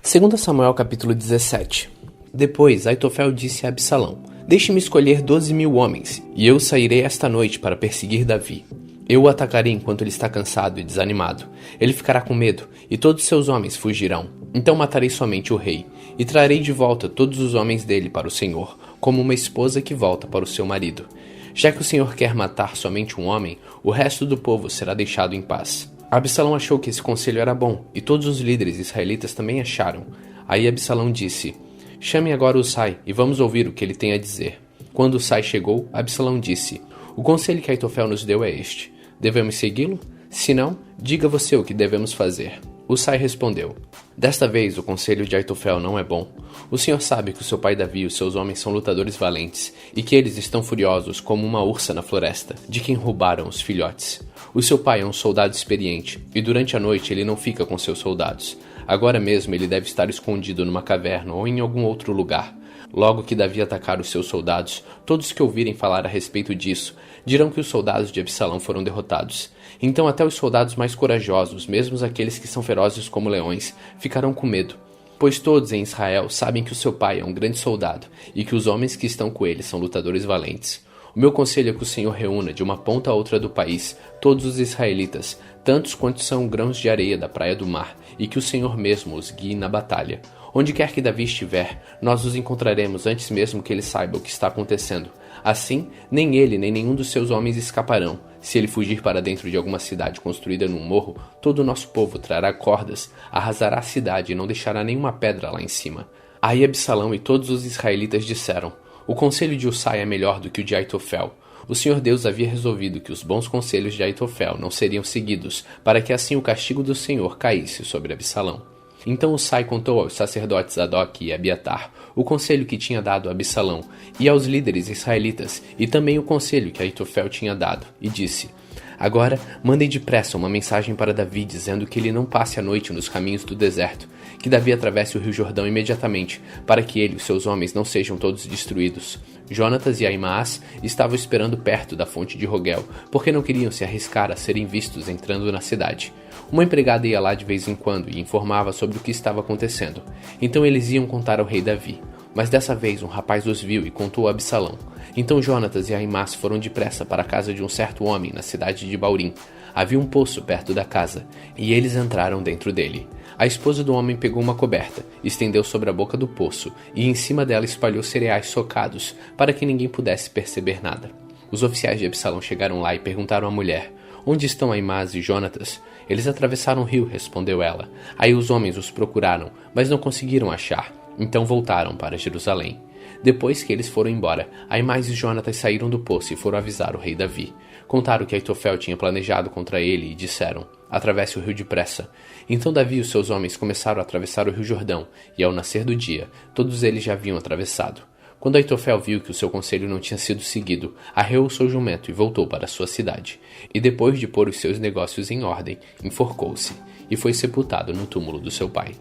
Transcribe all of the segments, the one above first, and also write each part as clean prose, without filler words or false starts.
2 Samuel capítulo 17. Depois Aitofel disse a Absalão: Deixe-me escolher 12.000 homens, e eu sairei esta noite para perseguir Davi. Eu o atacarei enquanto ele está cansado e desanimado. Ele ficará com medo, e todos seus homens fugirão. Então matarei somente o rei, e trarei de volta todos os homens dele para o Senhor, como uma esposa que volta para o seu marido. Já que o Senhor quer matar somente um homem, o resto do povo será deixado em paz. Absalão achou que esse conselho era bom, e todos os líderes israelitas também acharam. Aí Absalão disse: Chame agora Husai, e vamos ouvir o que ele tem a dizer. Quando Husai chegou, Absalão disse: O conselho que Aitofel nos deu é este. Devemos segui-lo? Se não, diga você o que devemos fazer. Husai respondeu: Desta vez o conselho de Aitofel não é bom. O senhor sabe que o seu pai Davi e os seus homens são lutadores valentes, e que eles estão furiosos como uma ursa na floresta, de quem roubaram os filhotes. O seu pai é um soldado experiente, e durante a noite ele não fica com seus soldados. Agora mesmo ele deve estar escondido numa caverna ou em algum outro lugar. Logo que Davi atacar os seus soldados, todos que ouvirem falar a respeito disso, dirão que os soldados de Absalão foram derrotados. Então até os soldados mais corajosos, mesmo aqueles que são ferozes como leões, ficarão com medo. Pois todos em Israel sabem que o seu pai é um grande soldado, e que os homens que estão com ele são lutadores valentes. O meu conselho é que o Senhor reúna de uma ponta a outra do país todos os israelitas, tantos quantos são grãos de areia da praia do mar, e que o Senhor mesmo os guie na batalha. Onde quer que Davi estiver, nós os encontraremos antes mesmo que ele saiba o que está acontecendo. Assim, nem ele nem nenhum dos seus homens escaparão. Se ele fugir para dentro de alguma cidade construída num morro, todo o nosso povo trará cordas, arrasará a cidade e não deixará nenhuma pedra lá em cima. Aí Absalão e todos os israelitas disseram: O conselho de Husai é melhor do que o de Aitofel. O Senhor Deus havia resolvido que os bons conselhos de Aitofel não seriam seguidos, para que assim o castigo do Senhor caísse sobre Absalão. Então Husai contou aos sacerdotes Zadok e Abiatar o conselho que tinha dado a Absalão, e aos líderes israelitas, e também o conselho que Aitofel tinha dado, e disse: Agora mandem depressa uma mensagem para Davi dizendo que ele não passe a noite nos caminhos do deserto, que Davi atravesse o rio Jordão imediatamente, para que ele e os seus homens não sejam todos destruídos. Jonatas e Ahimaás estavam esperando perto da fonte de Rogel, porque não queriam se arriscar a serem vistos entrando na cidade. Uma empregada ia lá de vez em quando e informava sobre o que estava acontecendo. Então eles iam contar ao rei Davi. Mas dessa vez um rapaz os viu e contou a Absalão. Então Jonatas e Ahimaás foram depressa para a casa de um certo homem na cidade de Baurim. Havia um poço perto da casa, e eles entraram dentro dele. A esposa do homem pegou uma coberta, estendeu sobre a boca do poço, e em cima dela espalhou cereais socados, para que ninguém pudesse perceber nada. Os oficiais de Absalão chegaram lá e perguntaram à mulher: Onde estão Ahimaás e Jonatas? Eles atravessaram o rio, respondeu ela. Aí os homens os procuraram, mas não conseguiram achar. Então voltaram para Jerusalém. Depois que eles foram embora, Ahimaás e Jonatas saíram do poço e foram avisar o rei Davi. Contaram o que Aitofel tinha planejado contra ele e disseram: Atravesse o rio depressa. Então Davi e os seus homens começaram a atravessar o rio Jordão, e ao nascer do dia, todos eles já haviam atravessado. Quando Aitofel viu que o seu conselho não tinha sido seguido, arreou o seu jumento e voltou para sua cidade. E depois de pôr os seus negócios em ordem, enforcou-se, e foi sepultado no túmulo do seu pai.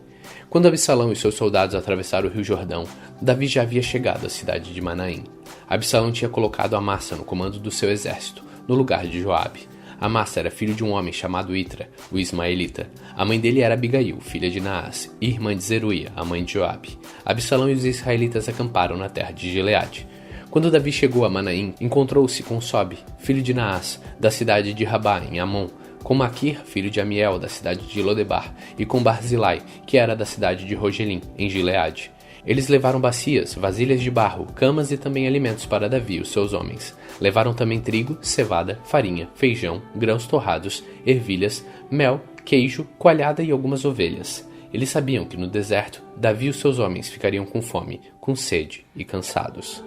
Quando Absalão e seus soldados atravessaram o rio Jordão, Davi já havia chegado à cidade de Manaim. Absalão tinha colocado Amasa no comando do seu exército, no lugar de Joabe. Amasa era filho de um homem chamado Itra, o ismaelita. A mãe dele era Abigail, filha de Naás, e irmã de Zeruia, a mãe de Joabe. Absalão e os israelitas acamparam na terra de Gileade. Quando Davi chegou a Manaim, encontrou-se com Sobe, filho de Naás, da cidade de Rabá, em Amon, com Maquir, filho de Amiel, da cidade de Lodebar, e com Barzilai, que era da cidade de Rogelim, em Gileade. Eles levaram bacias, vasilhas de barro, camas e também alimentos para Davi e os seus homens. Levaram também trigo, cevada, farinha, feijão, grãos torrados, ervilhas, mel, queijo, coalhada e algumas ovelhas. Eles sabiam que no deserto, Davi e os seus homens ficariam com fome, com sede e cansados.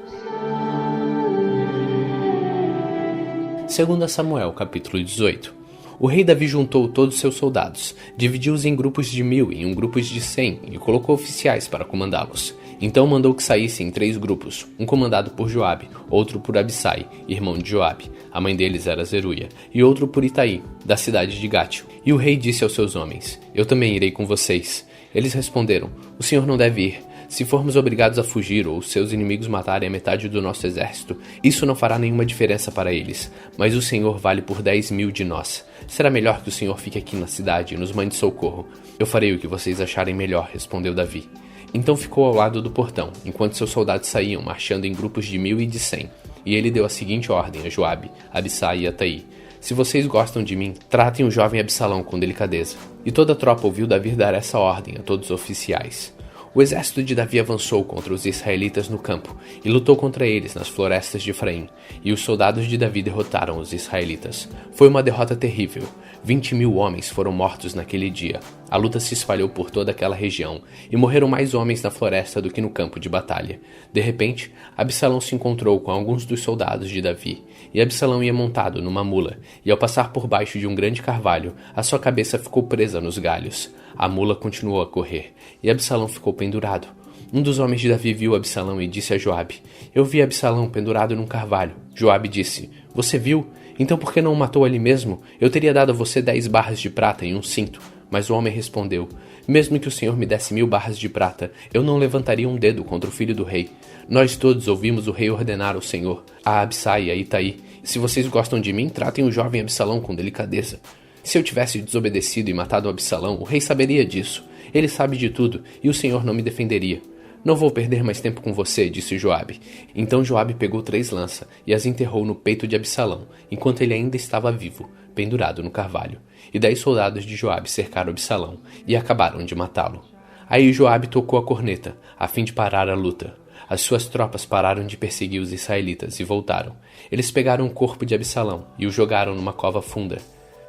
2 Samuel, capítulo 18. O rei Davi juntou todos os seus soldados, dividiu-os em grupos de 1.000 e em grupos de 100 e colocou oficiais para comandá-los. Então mandou que saíssem em 3 grupos, um comandado por Joabe, outro por Abissai, irmão de Joabe, a mãe deles era Zeruia, e outro por Itaí, da cidade de Gate. E o rei disse aos seus homens: Eu também irei com vocês. Eles responderam: O senhor não deve ir. Se formos obrigados a fugir ou seus inimigos matarem a metade do nosso exército, isso não fará nenhuma diferença para eles, mas o Senhor vale por 10.000 de nós. Será melhor que o Senhor fique aqui na cidade e nos mande socorro. Eu farei o que vocês acharem melhor, respondeu Davi. Então ficou ao lado do portão, enquanto seus soldados saíam, marchando em grupos de 1.000 e de 100. E ele deu a seguinte ordem a Joabe, Abissai e Ataí: se vocês gostam de mim, tratem o jovem Absalão com delicadeza. E toda a tropa ouviu Davi dar essa ordem a todos os oficiais. O exército de Davi avançou contra os israelitas no campo e lutou contra eles nas florestas de Efraim, e os soldados de Davi derrotaram os israelitas. Foi uma derrota terrível. 20.000 homens foram mortos naquele dia. A luta se espalhou por toda aquela região, e morreram mais homens na floresta do que no campo de batalha. De repente, Absalão se encontrou com alguns dos soldados de Davi, e Absalão ia montado numa mula, e ao passar por baixo de um grande carvalho, a sua cabeça ficou presa nos galhos. A mula continuou a correr, e Absalão ficou pendurado. Um dos homens de Davi viu Absalão e disse a Joabe: eu vi Absalão pendurado num carvalho. Joabe disse: você viu? Então por que não o matou ali mesmo? Eu teria dado a você 10 barras de prata e um cinto. Mas o homem respondeu: mesmo que o Senhor me desse 1.000 barras de prata, eu não levantaria um dedo contra o filho do rei. Nós todos ouvimos o rei ordenar ao Senhor, a Abissai e a Itaí: se vocês gostam de mim, tratem o jovem Absalão com delicadeza. Se eu tivesse desobedecido e matado Absalão, o rei saberia disso. Ele sabe de tudo, e o Senhor não me defenderia. Não vou perder mais tempo com você, disse Joabe. Então Joabe pegou 3 lanças e as enterrou no peito de Absalão, enquanto ele ainda estava vivo, pendurado no carvalho. E 10 soldados de Joabe cercaram Absalão e acabaram de matá-lo. Aí Joabe tocou a corneta, a fim de parar a luta. As suas tropas pararam de perseguir os israelitas e voltaram. Eles pegaram o corpo de Absalão e o jogaram numa cova funda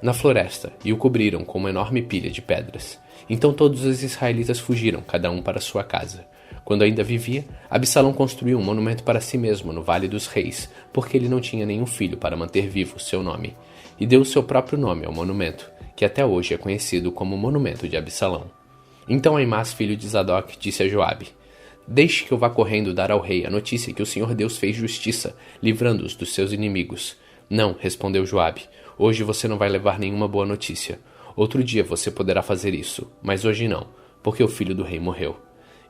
na floresta, e o cobriram com uma enorme pilha de pedras. Então todos os israelitas fugiram, cada um para sua casa. Quando ainda vivia, Absalão construiu um monumento para si mesmo no Vale dos Reis, porque ele não tinha nenhum filho para manter vivo seu nome, e deu o seu próprio nome ao monumento, que até hoje é conhecido como Monumento de Absalão. Então Aimás, filho de Zadok, disse a Joabe: deixe que eu vá correndo dar ao rei a notícia que o Senhor Deus fez justiça, livrando-os dos seus inimigos. Não, respondeu Joabe, hoje você não vai levar nenhuma boa notícia. Outro dia você poderá fazer isso, mas hoje não, porque o filho do rei morreu.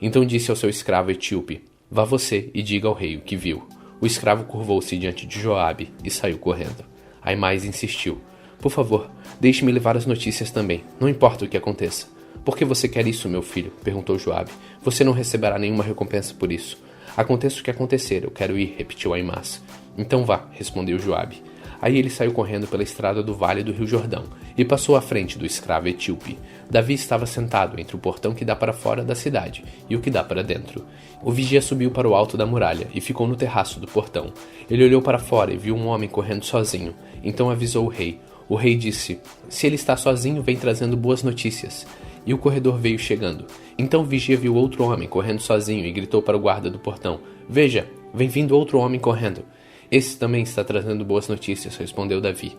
Então disse ao seu escravo etíope: vá você e diga ao rei o que viu. O escravo curvou-se diante de Joabe e saiu correndo. Aimás insistiu: por favor, deixe-me levar as notícias também, não importa o que aconteça. Por que você quer isso, meu filho? Perguntou Joabe. Você não receberá nenhuma recompensa por isso. Aconteça o que acontecer, eu quero ir, repetiu Aimás. Então vá, respondeu Joabe. Aí ele saiu correndo pela estrada do vale do rio Jordão e passou à frente do escravo etíope. Davi estava sentado entre o portão que dá para fora da cidade e o que dá para dentro. O vigia subiu para o alto da muralha e ficou no terraço do portão. Ele olhou para fora e viu um homem correndo sozinho. Então avisou o rei. O rei disse: se ele está sozinho, vem trazendo boas notícias. E o corredor veio chegando. Então o vigia viu outro homem correndo sozinho e gritou para o guarda do portão: veja, vem vindo outro homem correndo. Esse também está trazendo boas notícias, respondeu Davi.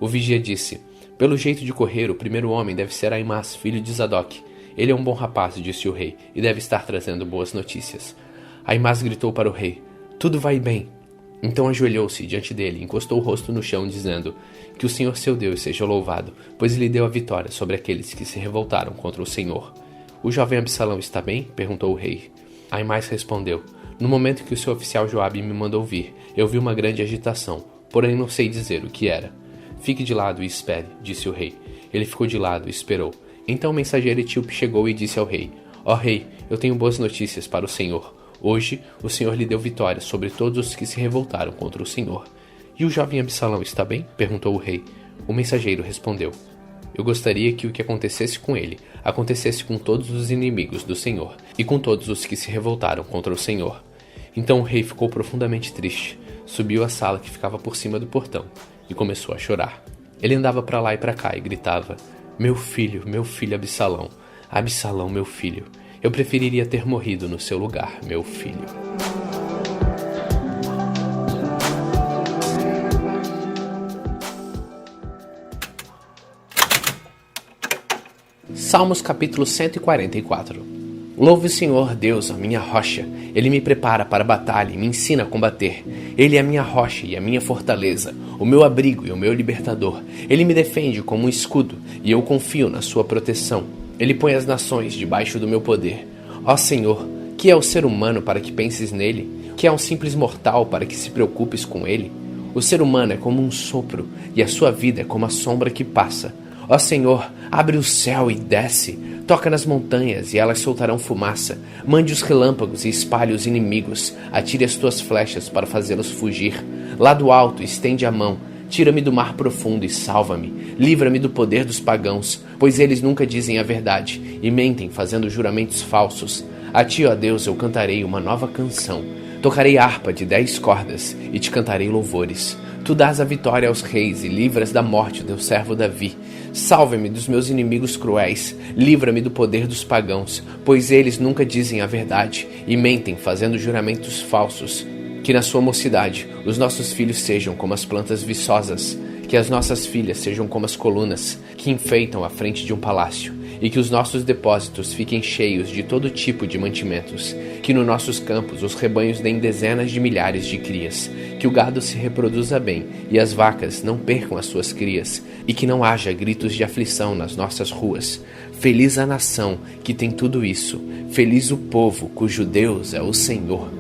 O vigia disse: pelo jeito de correr, o primeiro homem deve ser Aimás, filho de Zadok. Ele é um bom rapaz, disse o rei, e deve estar trazendo boas notícias. Aimás gritou para o rei: tudo vai bem. Então ajoelhou-se diante dele, encostou o rosto no chão, dizendo: que o Senhor seu Deus seja louvado, pois ele deu a vitória sobre aqueles que se revoltaram contra o Senhor. O jovem Absalão está bem? Perguntou o rei. Aimás respondeu: no momento que o seu oficial Joabe me mandou vir, eu vi uma grande agitação, porém não sei dizer o que era. Fique de lado e espere, disse o rei. Ele ficou de lado e esperou. Então o mensageiro etíope chegou e disse ao rei: ó rei, eu tenho boas notícias para o Senhor. Hoje o Senhor lhe deu vitória sobre todos os que se revoltaram contra o Senhor. E o jovem Absalão está bem? Perguntou o rei. O mensageiro respondeu: eu gostaria que o que acontecesse com ele acontecesse com todos os inimigos do Senhor e com todos os que se revoltaram contra o Senhor. Então o rei ficou profundamente triste, subiu à sala que ficava por cima do portão e começou a chorar. Ele andava para lá e para cá e gritava: meu filho Absalão, Absalão, meu filho, eu preferiria ter morrido no seu lugar, meu filho. Salmos capítulo 144. Louve o Senhor, Deus, a minha rocha. Ele me prepara para a batalha e me ensina a combater. Ele é a minha rocha e a minha fortaleza, o meu abrigo e o meu libertador. Ele me defende como um escudo e eu confio na sua proteção. Ele põe as nações debaixo do meu poder. Ó Senhor, Que é o ser humano para que penses nele? Que é um simples mortal para que se preocupes com ele? O ser humano é como um sopro, e a sua vida é como a sombra que passa. Ó Senhor, abre o céu e desce. Toca nas montanhas e elas soltarão fumaça. Mande os relâmpagos e espalhe os inimigos. Atire as tuas flechas para fazê-los fugir. Lá do alto estende a mão. Tira-me do mar profundo e salva-me. Livra-me do poder dos pagãos, pois eles nunca dizem a verdade e mentem fazendo juramentos falsos. A ti, ó Deus, eu cantarei uma nova canção. Tocarei harpa de 10 cordas e te cantarei louvores. Tu dás a vitória aos reis e livras da morte o teu servo Davi. Salva-me dos meus inimigos cruéis, livra-me do poder dos pagãos, pois eles nunca dizem a verdade e mentem fazendo juramentos falsos. Que na sua mocidade os nossos filhos sejam como as plantas viçosas, que as nossas filhas sejam como as colunas que enfeitam a frente de um palácio, e que os nossos depósitos fiquem cheios de todo tipo de mantimentos, que nos nossos campos os rebanhos deem dezenas de milhares de crias, que o gado se reproduza bem e as vacas não percam as suas crias, e que não haja gritos de aflição nas nossas ruas. Feliz a nação que tem tudo isso, feliz o povo cujo Deus é o Senhor.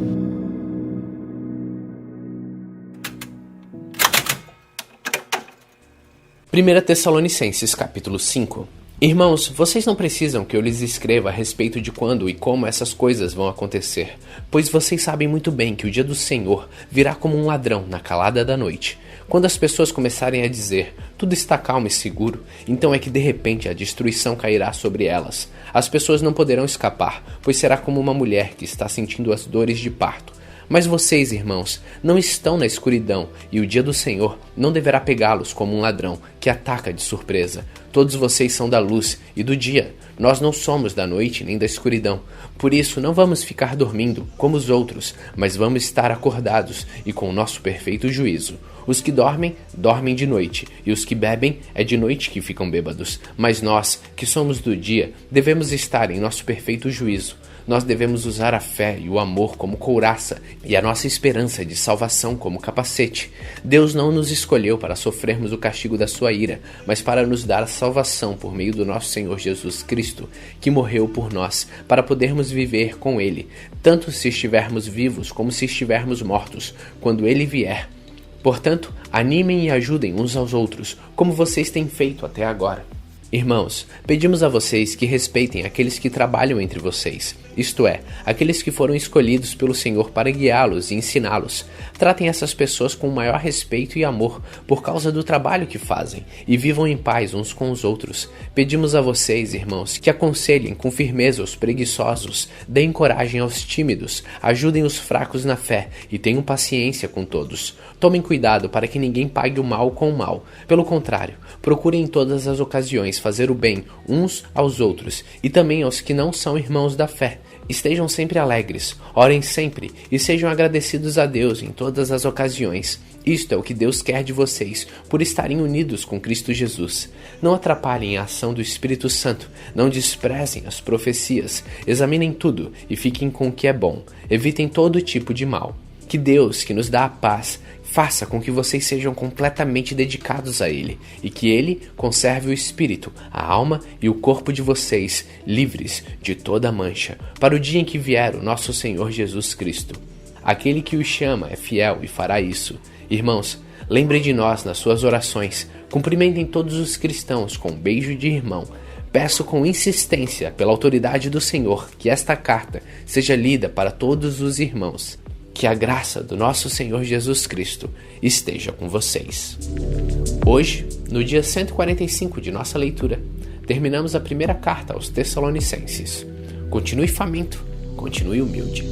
Primeira Tessalonicenses, capítulo 5. Irmãos, vocês não precisam que eu lhes escreva a respeito de quando e como essas coisas vão acontecer, pois vocês sabem muito bem que o dia do Senhor virá como um ladrão na calada da noite. Quando as pessoas começarem a dizer, tudo está calmo e seguro, então é que de repente a destruição cairá sobre elas. As pessoas não poderão escapar, pois será como uma mulher que está sentindo as dores de parto. Mas vocês, irmãos, não estão na escuridão, e o dia do Senhor não deverá pegá-los como um ladrão que ataca de surpresa. Todos vocês são da luz e do dia. Nós não somos da noite nem da escuridão. Por isso, não vamos ficar dormindo como os outros, mas vamos estar acordados e com o nosso perfeito juízo. Os que dormem, dormem de noite, e os que bebem, é de noite que ficam bêbados. Mas nós, que somos do dia, devemos estar em nosso perfeito juízo. Nós devemos usar a fé e o amor como couraça e a nossa esperança de salvação como capacete. Deus não nos escolheu para sofrermos o castigo da sua ira, mas para nos dar a salvação por meio do nosso Senhor Jesus Cristo, que morreu por nós, para podermos viver com Ele, tanto se estivermos vivos como se estivermos mortos, quando Ele vier. Portanto, animem e ajudem uns aos outros, como vocês têm feito até agora. Irmãos, pedimos a vocês que respeitem aqueles que trabalham entre vocês, isto é, aqueles que foram escolhidos pelo Senhor para guiá-los e ensiná-los. Tratem essas pessoas com o maior respeito e amor por causa do trabalho que fazem e vivam em paz uns com os outros. Pedimos a vocês, irmãos, que aconselhem com firmeza os preguiçosos, deem coragem aos tímidos, ajudem os fracos na fé e tenham paciência com todos. Tomem cuidado para que ninguém pague o mal com o mal. Pelo contrário, procurem em todas as ocasiões fazer o bem uns aos outros e também aos que não são irmãos da fé. Estejam sempre alegres, orem sempre e sejam agradecidos a Deus em todas as ocasiões. Isto é o que Deus quer de vocês, por estarem unidos com Cristo Jesus. Não atrapalhem a ação do Espírito Santo, não desprezem as profecias, examinem tudo e fiquem com o que é bom. Evitem todo tipo de mal. Que Deus, que nos dá a paz, faça com que vocês sejam completamente dedicados a Ele e que Ele conserve o espírito, a alma e o corpo de vocês livres de toda mancha, para o dia em que vier o nosso Senhor Jesus Cristo. Aquele que os chama é fiel e fará isso. Irmãos, lembrem de nós nas suas orações, cumprimentem todos os cristãos com um beijo de irmão. Peço com insistência, pela autoridade do Senhor, que esta carta seja lida para todos os irmãos. Que a graça do nosso Senhor Jesus Cristo esteja com vocês. Hoje, no dia 145 de nossa leitura, terminamos a primeira carta aos Tessalonicenses. Continue faminto, continue humilde.